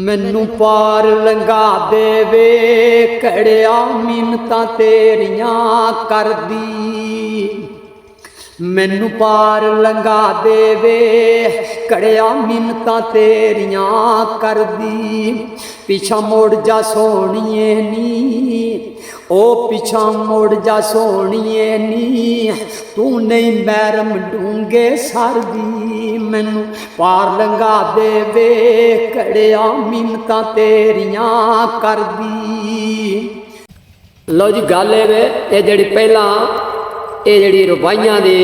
मैनू पार लंघा देवे कड़िया मिन्नतां तेरियां कर दी। मैनू पार लंघा देवे कड़िया मिन्नतां तेरियां कर दी। पिछा मुड़ जा सोहणीए नी, ओ पिछा मुड़ जा सोहणीए नी, तू नहीं मैरम डूंगे सर दी। मैनू पार लंघा देवे कड़िया मिन्नतां तेरियां कर दी। लो जी गल वे ये जिहड़ी पहला ये जिहड़ी रुबाइयां दी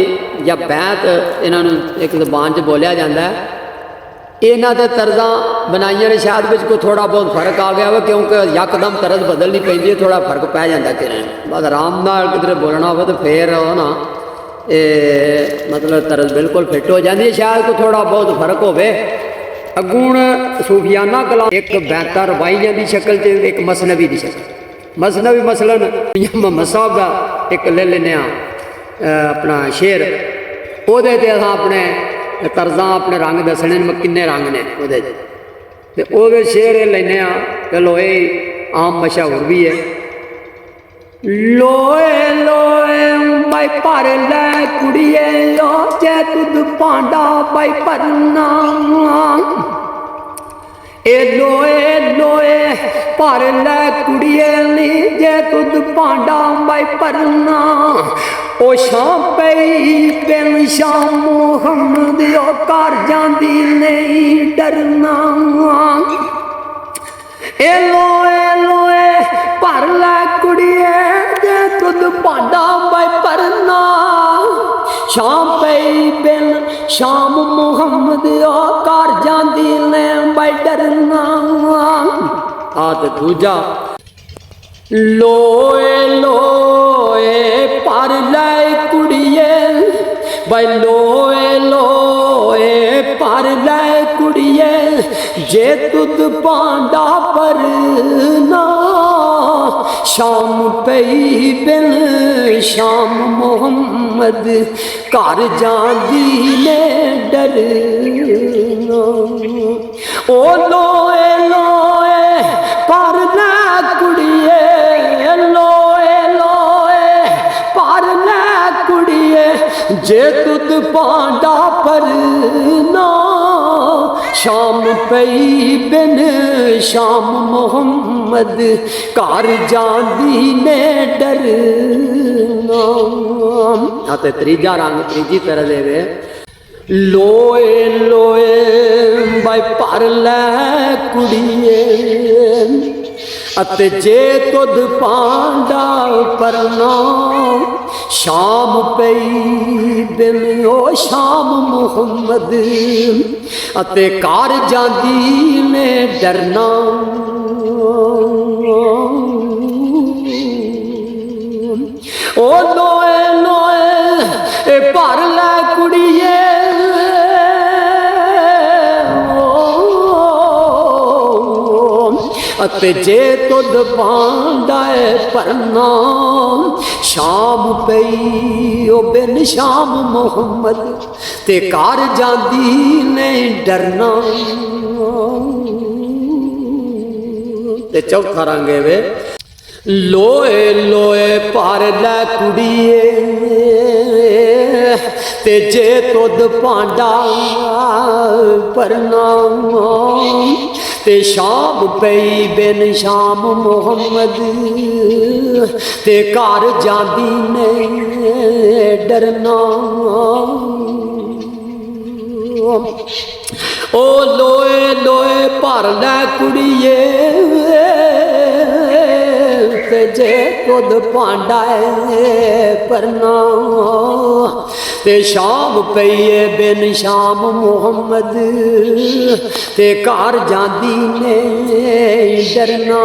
या बैत इन्हां नूं एक ज़बान च बोलिया जाता है, इन्हां दे तर्जां बनाइयां ने शायद विच कोई थोड़ा बहुत फर्क आ गया हो, क्योंकि यकदम तरज बदलनी पैंदी है, थोड़ा फर्क पै जाता कि बस आराम नाल किधरे बोलना हो तो फिर ना मतलब तरज बिल्कुल फिट हो जाती है। शायद कोई थोड़ा बहुत फर्क होवे। अगूण सूफियाना कलाम एक बैता रुबाइयां की शक्ल च, एक मसनवी की शक्ल। मसनवी मसलन मोहम्मद साहब का एक ले लेने अपना शेर, ਉਹਦੇ ਤੇ असां अपने तर्जां अपने रंग दसने किन्ने रंग ने ਉਹਦੇ शेर लेने चलो ये आम मशहूर भी है। लोए लोए बाई भर लै कुड़िए लो जे तुद भांडा बाई भरना, ए लोए लोए भर लै कुड़िए नी जे तुद भांडा बाई भरना। ओ शाम पई बिन शाम मुहम्मद ओ घर जांदी नहीं डरना। ए लोए लोए भर लै कुड़िए जे तुद भांडा बाई भरना। शाम पई बिन शाम मुहम्मद ओ घर जांदी ने बाई डरना। आ ते दूजा लोए लोए भर लै कुड़िए बाई लोए लोए भर लै कुड़िए जे तुद भांडा भरना। शाम पई बिन शाम मुहम्मद घर जांदी ने डरना। ओ लोए लोए भर लै कुड़िए, लोए लोए भर लै कुड़िए जे तुद भांडा भरना। शाम पई बिन शाम मुहम्मद घर जांदी ने डरना। आते त्रीजा रंग त्रीजी तरह देवे लोए लोए बाई भर लै कुड़िए अते जे तुद भांडा भरना। शाम पई बिन ओ शाम मुहम्मद अते घर जांदी ने डरना। ओ लोए लोए भर लै कुड़िए अते जे तुद भांडा भरना। शाम पई ओ बिन शाम मुहम्मद ते घर जांदी नहीं डरना। ते चौथा रंग वे लोए लोए भर लै कुड़िए ते जे तुद भांडा भरना। ते शाम पई बिन शाम मुहम्मद ते घर जांदी ने डरना। ओ लोए लोए भर लै कुड़िए ते जे तुद भांडा भरना। ते शाम पई बिन शाम मुहम्मद ते घर जांदी ने डरना।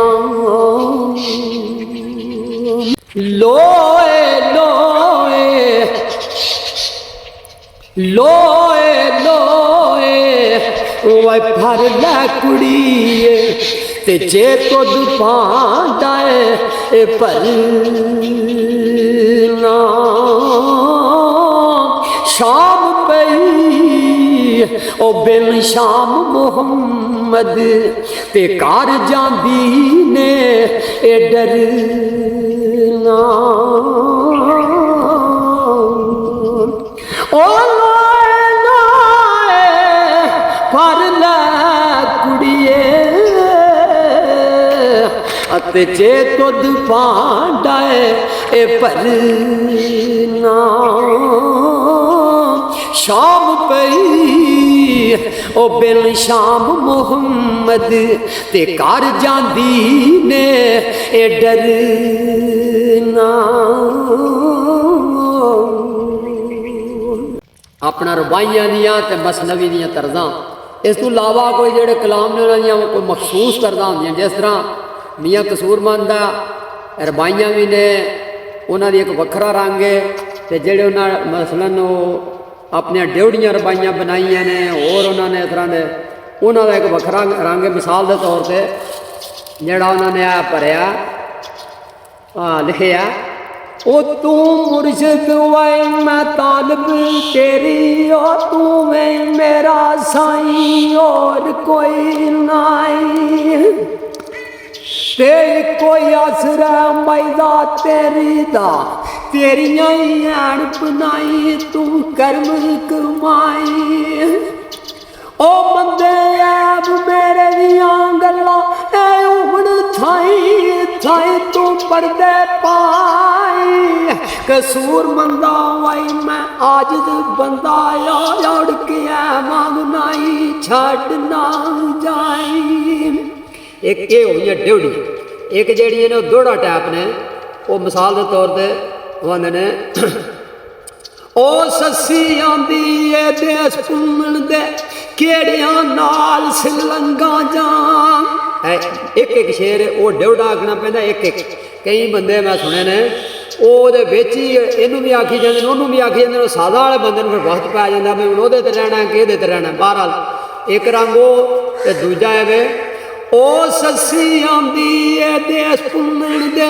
लोए लोए लोए लोए वाई भर लै कुड़िए ते जे तुद भांडा भरना। शाम पई ओ बिन शाम मुहम्मद ते घर जांदी ने ए डरना ओ पर लै कुड़िए अते जे तुद पांडा ए भरना शाम पई ओ बिन शाम मुहम्मद ते घर जांदी ने ए डरना अपना रबाइयां दियां ते मसनवी दियां तर्जां इस तो इलावा कोई जेड़े कलाम ने उन्हां दियां कोई मखसूस तर्जां होंदियां जिस तरह मियाँ कसूरमंद दा रबाइयां भी ने उन्हां दी एक वखरा रंग है ते जेड़े उन्हां मसलन अपने ड्योड़ियां रबाइयां बनाइया ने और उन्होंने इस तरह के उन्हों का एक वखरा रंग मिसाल के तौर पर जोड़ा उन्होंने आ भरिया लिखिया ओ तू मुर्शिद वै मैं तालब तेरी ओ तू मैं मेरा साई और कोई नाई ते कोई आसरा मैदा तेरी दा तेरिया ऐन बनाई तू कर्म कमाई ओ बंदे ऐब मेरे दियां गल्लां ए उगड़ थाई थाई तू पर्दे पाई कसूर मंदा वाई मैं आजिज बंदा उड़ के मांगनाई छड़ ना जाई एक ये हो गई ड्योड़ी एक जी ने दोड़ा टैप ने वो मिसाल के तौर पर आंदे ने ओ सस्सी आंदी ए देस घूमण दे केड़ियां नाल सिलंगा जां एक एक शेर वो ड्योड़ा आखना पैंदा एक एक कई बंदे मैं सुने ने ਉਹਦੇ ਵਿੱਚ ਹੀ ਇਹਨੂੰ ਵੀ ਆਖੀ ਜਾਂਦੇ ਨੇ ਉਹਨੂੰ ਵੀ ਆਖੀ ਜਾਂਦੇ ਨੇ ਸਾਦਾ ਵਾਲੇ ਬੰਦੇ ਨੂੰ ਫਿਰ ਵਕਤ ਪੈ ਜਾਂਦਾ ਵੀ ਹੁਣ ਉਹਦੇ ਤੇ ਰਹਿਣਾ ਕਿ ਇਹਦੇ ਤੇ ਰਹਿਣਾ ਬਹਰਾਲ ਇੱਕ ਰੰਗ ਉਹ ਤੇ ਦੂਜਾ ਹੈ ਵੇ ਉਹ ਸੱਸੀ ਆਂਦੀ ਏ ਦੇਸ ਘੁੰਮਣ ਦੇ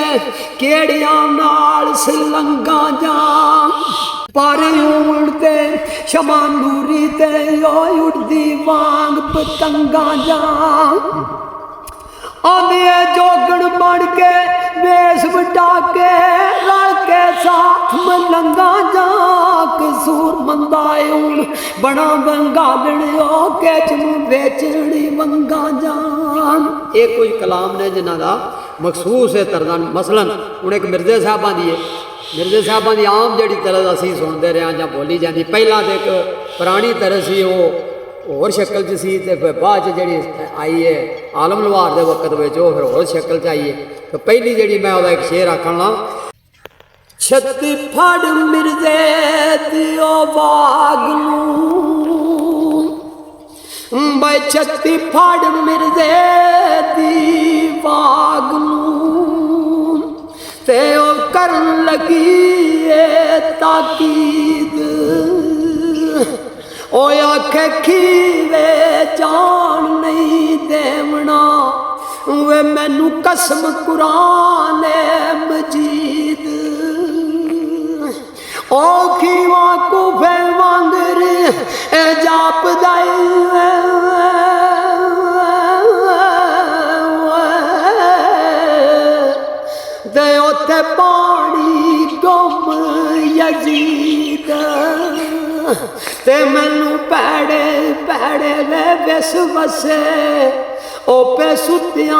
ਕਿਹੜਿਆਂ ਨਾਲ ਸਿਲੰਗਾ ਜਾਂ ਪਰ ਉੜਦੇ ਸ਼ਮਾ ਨੂਰੀ ਤੇ ਉੜਦੀ ਵਾਂਗ ਪਤੰਗਾ ਜਾਂ आंदे जोगण बन के वेश बटा के रल के साथ मलंगा जा कसूर मंदा हूं बना बंगालण के चनू बेचड़ी मंगा जान ये कुछ कलाम ने जिन्हों का मखसूस है तरह मसलन हूँ एक मिर्जे साहबा की है मिर्जे साहबा की आम जी तरह असी सुनते रहे या बोली जाती पहला तो एक पुरानी तरह से वो होर शक्ल च सी ते फिर बाद च जी आई है आलम लवार के वक्त में वो फिर होर शक्ल च आई है तो पहली जी मैं वह एक शेर आखन ला छत्ती फड़ मिर्जे दियो बाग भाई छत्ती फड़ मिर्जे दी बाग ते ओ करन लगी ताकीद ओ आखे खीवे जान नहीं देवना वे मैनू कसम कुरान मजीद ओ खीवा कुफे वांगर ए जाप दाई दे उथे पानी गुम यजीद ते मैनू पैड़े पैड़े वे विस वसे ओ पे सुत्या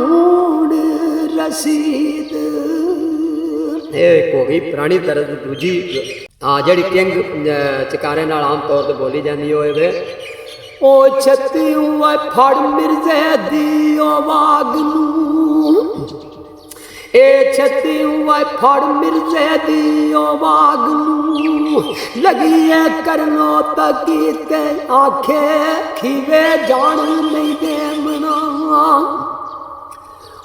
हूण रसीद एक हो गई पुरानी तरह की दूजी हाँ जी किंग चकारे नाल आम तौर पर बोली जाती होए वे ओ छत्ती फड़ मिर्जे दी वाग ए छत्ती फड़ मिर्जे दी वाग लगी है करनो तकीते आखे खीवे जान नहीं देवना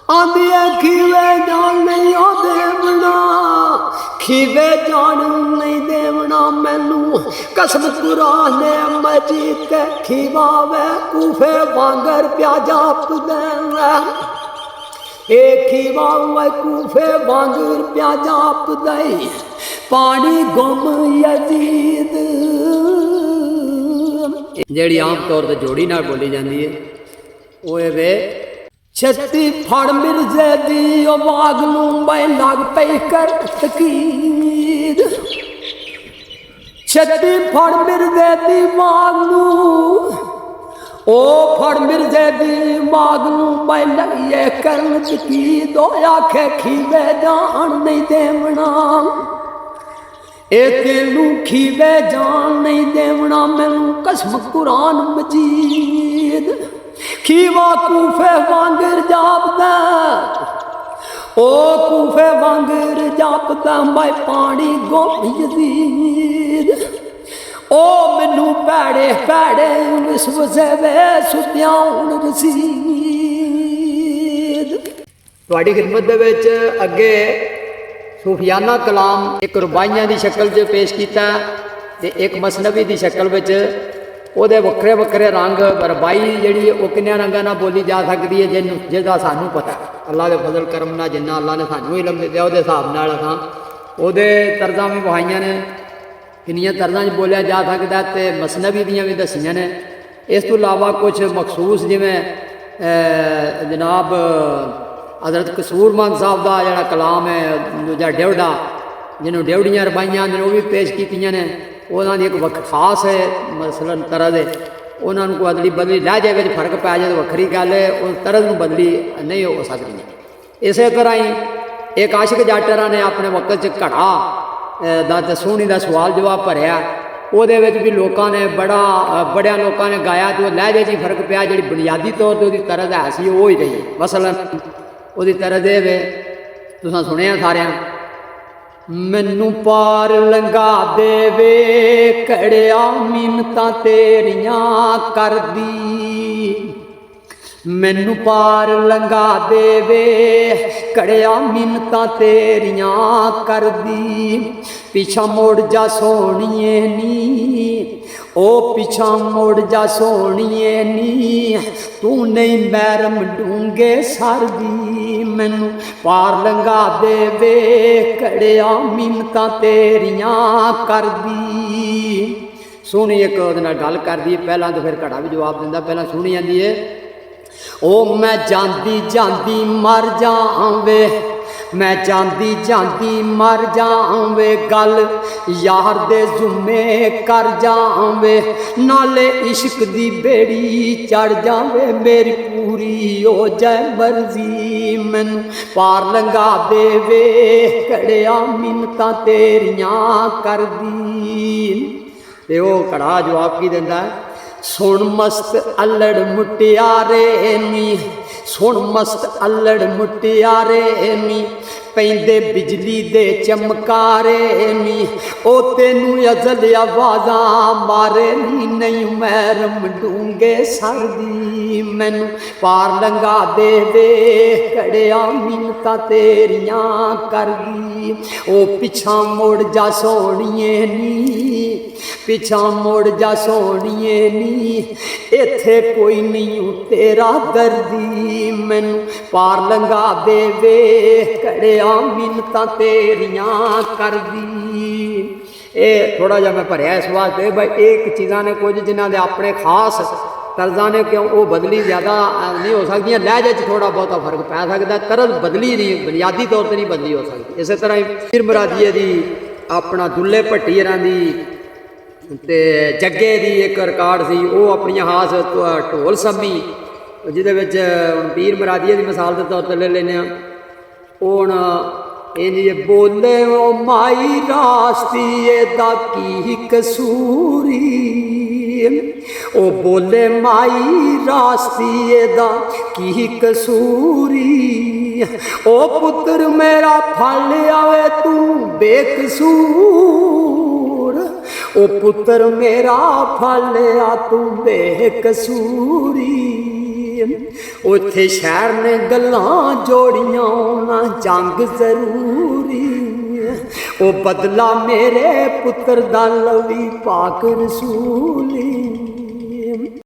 आंदी खीवे जान नहीं देवना खीवे जान नहीं देवना मैनू कसम कुरान मजीद खीवा वे कूफे वांगर प्याजा पुदेवा खीवा वे कूफे वांगर प्याजा पुदई पानी गुम यजीद ਜਿਹੜੀ ਆਮ ਤੌਰ ਤੇ ਜੋੜੀ ਨਾਲ ਬੋਲੀ ਜਾਂਦੀ ਹੈ ਉਹ ਇਹ ਵੇ ਛੱਤੀ ਫੜ ਮਿਰਜ਼ੇ ਦੀ ਆਵਾਜ਼ ਨੂੰ ਮੈਂ ਲੱਗ ਪਈ ਕਰ ਤਕੀਦ ਛੱਤੀ ਫੜ ਮਿਰਜ਼ੇ ਦੀ ਆਵਾਜ਼ ਨੂੰ ਉਹ ਫੜ ਮਿਰਜ਼ੇ ਦੀ ਆਵਾਜ਼ ਨੂੰ ਮੈਂ ਲਈਏ ਕਰਨ ਤਕੀਦ ਉਹ ਆਖੇ ਖੀਵੇ ਜਾਣ ਨਹੀਂ ਦੇਵਣਾ ਇਹ ਤੈਨੂੰ ਖੀਵੇ ਜਾਣ ਨਹੀਂ ਦੇਵਣਾ ਮੈਨੂੰ ਕਸਮ ਕੁਰਾਨ ਮਜੀਦ ਖੀਵਾ ਕੂਫੇ ਵਾਂਗਰ ਜਾਪਦਾ ਉਹ ਕੂਫੇ ਵਾਂਗਰ ਜਾਪਦਾ ਮੈਂ ਪਾਣੀ ਗੋਮ ਯਜ਼ੀਦ ਉਹ ਮੈਨੂੰ ਭੈੜੇ ਭੈੜੇ ਵਿਸਵਸੇ ਵੇ ਸੁੱਤਿਆਂ ਹੁਣ ਰਸੀਦ। ਤੁਹਾਡੀ ਖਿਦਮਤ ਦੇ ਵਿੱਚ ਅੱਗੇ ਸੂਫੀਆਨਾ ਕਲਾਮ ਇੱਕ ਰੁਬਾਈਆਂ ਦੀ ਸ਼ਕਲ 'ਚ ਪੇਸ਼ ਕੀਤਾ ਤੇ ਇੱਕ ਮਸਨਵੀ ਦੀ ਸ਼ਕਲ ਵਿੱਚ ਉਹਦੇ ਵੱਖਰੇ ਵੱਖਰੇ ਰੰਗ ਰਬਾਈ ਜਿਹੜੀ ਉਹ ਕਿੰਨਿਆਂ ਰੰਗਾਂ ਨਾਲ ਬੋਲੀ ਜਾ ਸਕਦੀ ਹੈ ਜਿਹਦਾ ਸਾਨੂੰ ਪਤਾ ਅੱਲਾ ਦੇ ਫਜ਼ਲ ਕਰਮ ਨਾਲ ਜਿੰਨਾ ਅੱਲਾ ਨੇ ਸਾਨੂੰ ਇਲਮ ਦਿੱਤਾ ਉਹਦੇ ਹਿਸਾਬ ਨਾਲ ਅਸਾਂ ਉਹਦੇ ਤਰਜ਼ਾਂ ਵੀ ਵਹਾਈਆਂ ਨੇ ਕਿੰਨੀਆਂ ਤਰਜ਼ਾਂ 'ਚ ਬੋਲਿਆ ਜਾ ਸਕਦਾ ਤੇ ਮਸਨਵੀ ਦੀਆਂ ਵੀ ਦੱਸੀਆਂ ਨੇ। ਇਸ ਤੋਂ ਇਲਾਵਾ ਕੁਝ ਮਖਸੂਸ ਜਿਵੇਂ ਜਨਾਬ ਹਜ਼ਰਤ ਕਸੂਰਮੰਦ ਸਾਹਿਬ ਦਾ ਜਿਹੜਾ ਕਲਾਮ ਹੈ ਦੂਜਾ ਡਿਉੜਾ ਜਿਹਨੂੰ ਡਿਉੜੀਆਂ ਰਬਾਈਆਂ ਨੇ ਉਹ ਵੀ ਪੇਸ਼ ਕੀਤੀਆਂ ਨੇ। ਉਹਨਾਂ ਦੀ ਇੱਕ ਖਾਸ ਹੈ ਮਸਲਨ ਤਰਜ਼ ਹੈ ਉਹਨਾਂ ਨੂੰ ਕੋਈ ਅਦਲੀ ਬਦਲੀ ਲਹਿਜੇ ਵਿੱਚ ਫਰਕ ਪੈ ਜਾਏ ਤਾਂ ਵੱਖਰੀ ਗੱਲ ਹੈ ਉਸ ਤਰਜ਼ ਨੂੰ ਬਦਲੀ ਨਹੀਂ ਹੋ ਸਕਦੀ। ਇਸੇ ਤਰ੍ਹਾਂ ਹੀ ਇੱਕ ਆਸ਼ਿਕ ਜਾਟਰਾਂ ਨੇ ਆਪਣੇ ਵਕਤ 'ਚ ਘੜਾ ਦਾ ਤੇ ਸੋਹਣੀ ਦਾ ਸਵਾਲ ਜਵਾਬ ਭਰਿਆ ਉਹਦੇ ਵਿੱਚ ਵੀ ਲੋਕਾਂ ਨੇ ਬੜਿਆਂ ਲੋਕਾਂ ਨੇ ਗਾਇਆ ਤੇ ਉਹ ਲਹਿਜੇ 'ਚ ਹੀ ਫਰਕ ਪਿਆ। ਜਿਹੜੀ ਬੁਨਿਆਦੀ ਤੌਰ 'ਤੇ ਉਹਦੀ ਤਰਜ਼ ਹੈ ਸੀ ਉਹ ਹੀ ਰਹੀ। ਮਸਲਨ ਉਹਦੀ ਤਰਜ਼ ਇਹ ਵੇ ਤੁਸੀਂ ਸੁਣਿਆ ਸਾਰਿਆਂ ਮੈਨੂੰ ਪਾਰ ਲੰਘਾ ਦੇਵੇ ਕੜਿਆ ਮਿੰਨਤਾਂ ਤੇਰੀਆਂ ਕਰਦੀ ਮੈਨੂੰ ਪਾਰ ਲੰਘਾ ਦੇਵੇ ਕੜਿਆ ਮਿੰਨਤਾਂ ਤੇਰੀਆਂ ਕਰਦੀ ਪਿਛਾ ਮੁੜ ਜਾ ਸੋਹਣੀਏ ਨੀ ਉਹ ਪਿਛਾ ਮੁੜ ਜਾ ਸੋਹਣੀਏ ਨੀ ਤੂੰ ਨਹੀਂ ਮਹਿਰਮ ਡੂੰਗੇ ਸਰਦੀ ਮੈਨੂੰ ਪਾਰ ਲੰਘਾ ਦੇਵੇ ਕੜਿਆ ਮਿੰਨਤਾਂ ਤੇਰੀਆਂ ਕਰਦੀ। ਸੋਹਣੀ ਇੱਕ ਉਹਦੇ ਨਾਲ ਗੱਲ ਕਰਦੀ ਹੈ ਪਹਿਲਾਂ ਤਾਂ ਫਿਰ ਘੜਾ ਵੀ ਜਵਾਬ ਦਿੰਦਾ ਪਹਿਲਾਂ ਸੁਣੀ ਜਾਂਦੀ ਹੈ ਉਹ ਮੈਂ ਜਾਂਦੀ ਜਾਂਦੀ ਮਰ ਜਾਵੇ ਮੈਂ ਜਾਂਦੀ ਜਾਂਦੀ ਮਰ ਜਾਵੇ ਗੱਲ ਯਾਰ ਦੇ ਜ਼ੁੰਮੇ ਕਰ ਜਾਵੇ ਨਾਲੇ ਇਸ਼ਕ ਦੀ ਬੇੜੀ ਚੜ ਜਾਵੇ ਮੇਰੀ ਪੂਰੀ ਹੋ ਜਾਏ ਮਰਜ਼ੀ ਮੈਨੂੰ ਪਾਰ ਲੰਘਾ ਦੇਵੇ ਕੜਿਆ ਮਿੰਨਤਾਂ ਤੇਰੀਆਂ ਕਰਦੀ। ਤੇ ਉਹ ਘੜਾ ਜਵਾਬ ਕੀ ਦਿੰਦਾ ਸੁਣ ਮਸਤ ਅਲੜ ਮੁਟਿਆਰੇ ਨੀ ਸੁਣ ਮਸਤ ਅਲੜ ਮੁਟਿਆਰੇ ਨੀ ਪੈਂਦੇ ਬਿਜਲੀ ਦੇ ਚਮਕਾਰੇ ਨੀ ਉਹ ਤੈਨੂੰ ਅਜ਼ਲ ਆਵਾਜ਼ਾਂ ਮਾਰੇ ਨੀ ਨਹੀਂ ਮਹਿਰਮ ਡੂੰਗੇ ਸਰਦੀ ਮੈਨੂੰ ਪਾਰ ਲੰਘਾ ਦੇਵੇ ਕੜਿਆ ਮਿੰਨਤਾਂ ਤੇਰੀਆਂ ਕਰਦੀ। ਉਹ ਪਿਛਾਂ ਮੁੜ ਜਾ ਸੋਹਣੀਏ ਨੀ ਪਿਛਾਂ ਮੁੜ ਜਾ ਸੋਹਣੀਏ ਨੀ ਇੱਥੇ ਕੋਈ ਨਹੀਂ ਤੇਰਾ ਦਰਦੀ ਮੈਨੂੰ ਪਾਰ ਲੰਘਾ ਦੇਵੇ ਕੜਿਆ ਮਿੰਨਤਾਂ ਤੇਰੀਆਂ ਕਰਦੀ। ਇਹ ਥੋੜਾ ਜਿਹਾ ਮੈਂ ਭਰਿਆ ਇਸ ਵਾਸਤੇ ਬਈ ਇੱਕ ਚੀਜ਼ਾਂ ਨੇ ਕੁਝ ਜਿਨ੍ਹਾਂ ਦੇ ਆਪਣੇ ਖਾਸ ਤਰਜ਼ਾਂ ਨੇ ਕਿਉਂ ਉਹ ਬਦਲੀ ਜ਼ਿਆਦਾ ਨਹੀਂ ਹੋ ਸਕਦੀਆਂ ਲਹਿਜੇ 'ਚ ਥੋੜਾ ਬਹੁਤਾ ਫਰਕ ਪੈ ਸਕਦਾ ਤਰਜ਼ ਬਦਲੀ ਨਹੀਂ ਬੁਨਿਆਦੀ ਤੌਰ 'ਤੇ ਨਹੀਂ ਬਦਲੀ ਹੋ ਸਕਦੀ। ਇਸੇ ਤਰ੍ਹਾਂ ਹੀ ਪੀਰ ਮੁਰਾਦੀਏ ਦੀ ਆਪਣਾ ਦੁੱਲੇ ਭੱਟੀ ਹਰਾਂ ਦੀ ਤੇ ਜੱਗੇ ਦੀ ਇੱਕ ਰਿਕਾਰਡ ਸੀ ਉਹ ਆਪਣੀਆਂ ਖਾਸ ਢੋਲ ਸੰਮੀ ਜਿਹਦੇ ਵਿੱਚ ਹੁਣ ਪੀਰ ਮੁਰਾਦੀਏ ਦੀ ਮਿਸਾਲ ਦੇ ਤੌਰ 'ਤੇ ਲੈ ਲੈਂਦੇ ਹਾਂ ਹੁਣ ਇੰਝ ਬੋਲੇ ਉਹ ਮਾਈ ਰਾਸਤੀਏ ਦਾ ਕੀ ਕਸੂਰੀ ਉਹ ਬੋਲੇ ਮਾਈ ਰਾਸਤੀਏ ਦਾ ਕੀ ਕਸੂਰੀ ਉਹ ਪੁੱਤਰ ਮੇਰਾ ਫਲ ਆਵੇ ਤੂੰ ਬੇਕਸੂਰ ਉਹ ਪੁੱਤਰ ਮੇਰਾ ਫਲ ਆ ਤੂੰ ਬੇਕਸੂਰੀ ਉੱਥੇ ਸ਼ਹਿਰ ਨੇ ਗੱਲਾਂ ਜੋੜੀਆਂ ਨਾ ਜੰਗ ਜ਼ਰੂਰੀ ਉਹ ਬਦਲਾ ਮੇਰੇ ਪੁੱਤਰ ਦਾ ਲਵੀ ਪਾਕ ਰਸੂਲੀ।